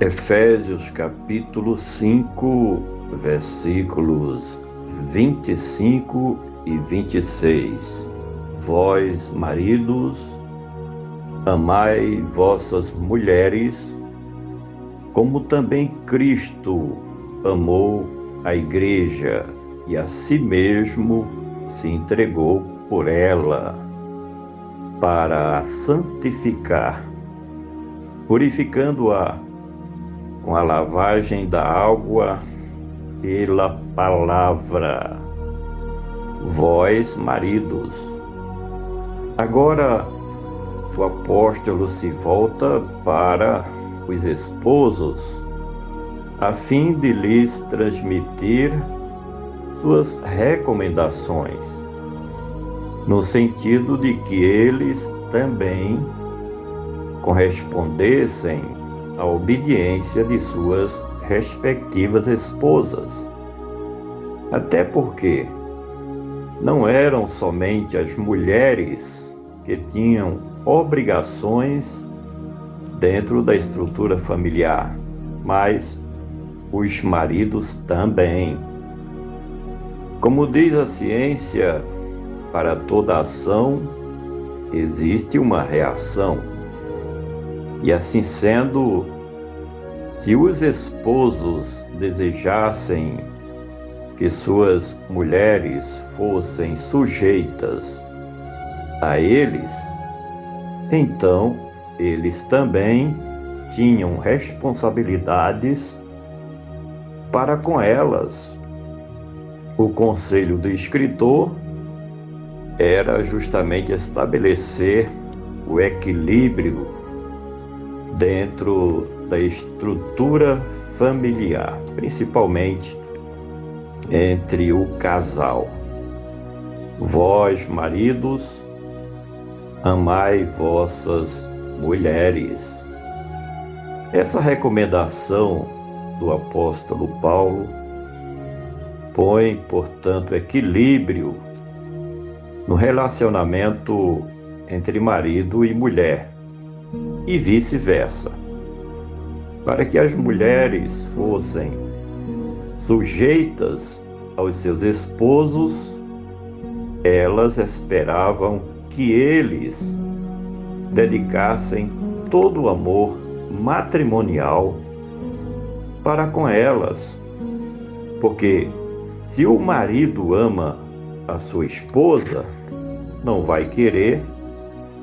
Efésios capítulo 5, versículos 25 e 26. Vós, maridos, amai vossas mulheres, como também Cristo amou a igreja e a si mesmo se entregou por ela, para a santificar, purificando-a com a lavagem da água pela palavra. Vós, maridos. Agora o apóstolo se volta para os esposos, a fim de lhes transmitir suas recomendações, no sentido de que eles também correspondessem à obediência de suas respectivas esposas. Até porque não eram somente as mulheres que tinham obrigações dentro da estrutura familiar, mas os maridos também. Como diz a ciência, para toda ação existe uma reação. E assim sendo, se os esposos desejassem que suas mulheres fossem sujeitas a eles, então eles também tinham responsabilidades para com elas. O conselho do escritor era justamente estabelecer o equilíbrio dentro da estrutura familiar, principalmente entre o casal. Vós, maridos, amai vossas mulheres. Essa recomendação do apóstolo Paulo põe, portanto, equilíbrio no relacionamento entre marido e mulher, e vice-versa, para que as mulheres fossem sujeitas aos seus esposos. Elas esperavam que eles dedicassem todo o amor matrimonial para com elas, porque se o marido ama a sua esposa, não vai querer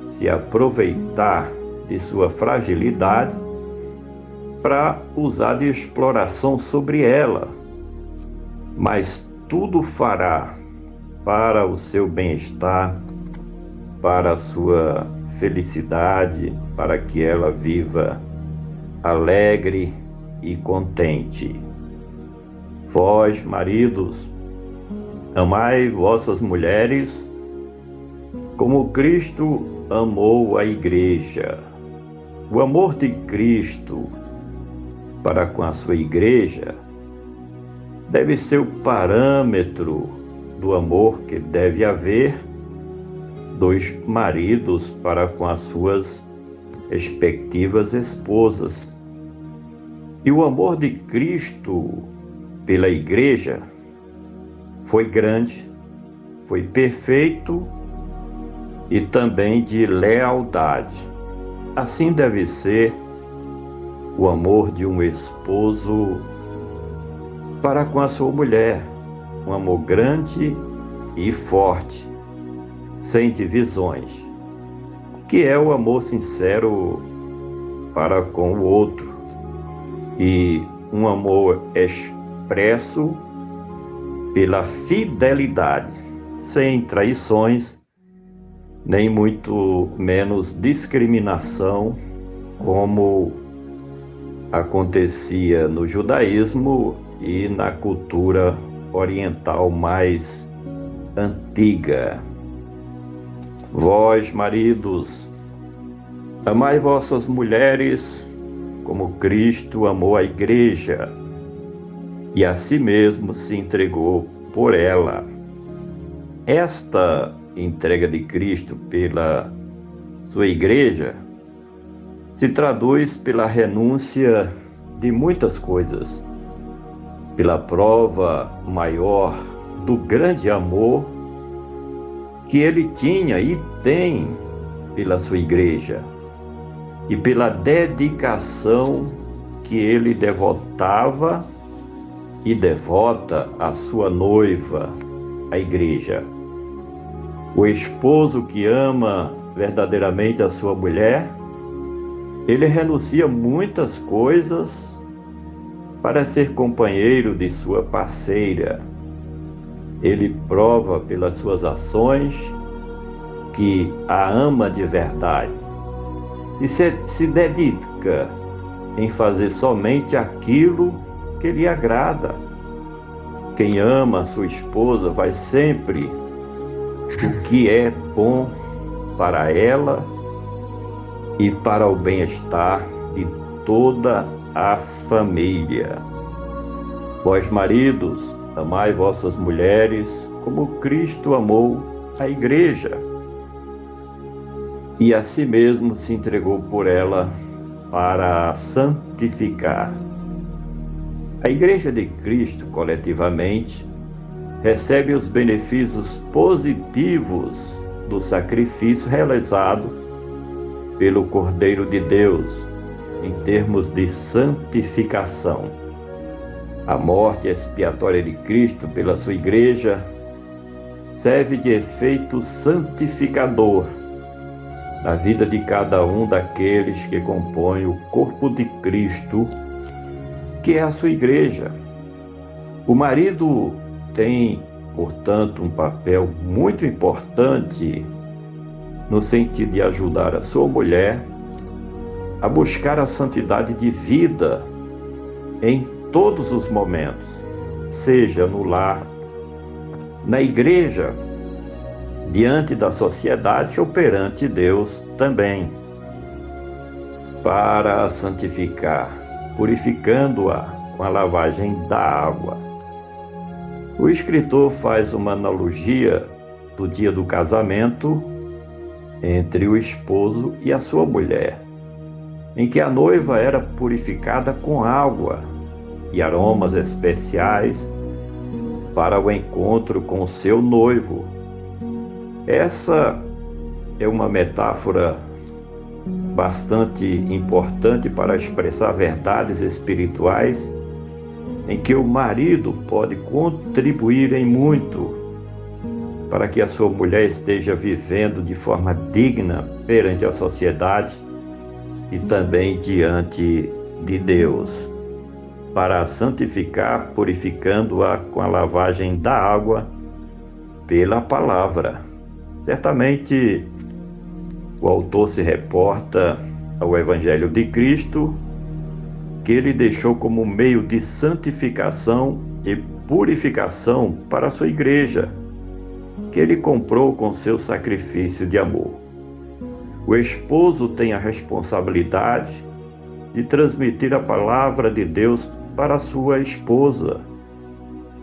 se aproveitar de sua fragilidade para usar de exploração sobre ela, mas tudo fará para o seu bem-estar, para a sua felicidade, para que ela viva alegre e contente. Vós, maridos, amai vossas mulheres como Cristo amou a igreja. O amor de Cristo para com a sua igreja deve ser o parâmetro do amor que deve haver dos maridos para com as suas respectivas esposas. E o amor de Cristo pela igreja foi grande, foi perfeito e também de lealdade. Assim deve ser o amor de um esposo para com a sua mulher, um amor grande e forte, sem divisões, que é o amor sincero para com o outro, e um amor expresso pela fidelidade, sem traições, nem muito menos discriminação, como acontecia no judaísmo e na cultura oriental mais antiga. Vós, maridos, amai vossas mulheres como Cristo amou a igreja e a si mesmo se entregou por ela. Esta entrega de Cristo pela sua igreja se traduz pela renúncia de muitas coisas, pela prova maior do grande amor que ele tinha e tem pela sua igreja e pela dedicação que ele devotava e devota à sua noiva, a igreja. O esposo que ama verdadeiramente a sua mulher, ele renuncia muitas coisas para ser companheiro de sua parceira. Ele prova pelas suas ações que a ama de verdade e se dedica em fazer somente aquilo que lhe agrada. Quem ama a sua esposa faz sempre o que é bom para ela e para o bem-estar de toda a família. Vós, maridos, amai vossas mulheres como Cristo amou a igreja e a si mesmo se entregou por ela para a santificar. A igreja de Cristo, coletivamente, recebe os benefícios positivos do sacrifício realizado pelo Cordeiro de Deus, em termos de santificação. A morte expiatória de Cristo pela sua igreja serve de efeito santificador na vida de cada um daqueles que compõem o corpo de Cristo, que é a sua igreja. O marido tem, portanto, um papel muito importante no sentido de ajudar a sua mulher a buscar a santidade de vida em todos os momentos, seja no lar, na igreja, diante da sociedade ou perante Deus também, para a santificar, purificando-a com a lavagem da água. O escritor faz uma analogia do dia do casamento entre o esposo e a sua mulher, em que a noiva era purificada com água e aromas especiais para o encontro com o seu noivo. Essa é uma metáfora bastante importante para expressar verdades espirituais em que o marido pode contribuir em muito para que a sua mulher esteja vivendo de forma digna perante a sociedade e também diante de Deus, para a santificar, purificando-a com a lavagem da água pela palavra. Certamente, o autor se reporta ao Evangelho de Cristo, que ele deixou como meio de santificação e purificação para a sua igreja, que ele comprou com seu sacrifício de amor. O esposo tem a responsabilidade de transmitir a palavra de Deus para a sua esposa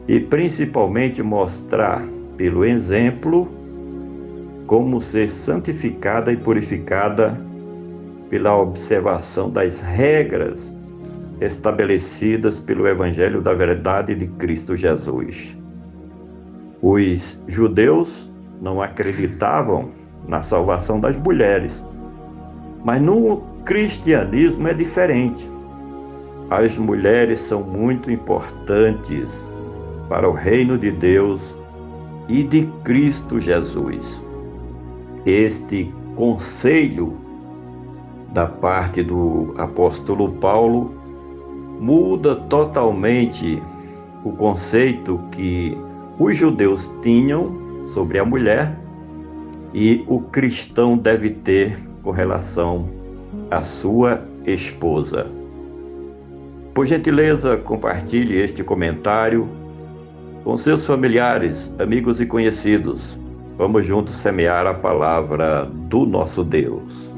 e principalmente mostrar pelo exemplo como ser santificada e purificada pela observação das regras estabelecidas pelo Evangelho da Verdade de Cristo Jesus. Os judeus não acreditavam na salvação das mulheres, mas no cristianismo é diferente. As mulheres são muito importantes para o reino de Deus e de Cristo Jesus. Este conselho da parte do apóstolo Paulo muda totalmente o conceito que os judeus tinham sobre a mulher e o cristão deve ter com relação à sua esposa. Por gentileza, compartilhe este comentário com seus familiares, amigos e conhecidos. Vamos juntos semear a palavra do nosso Deus.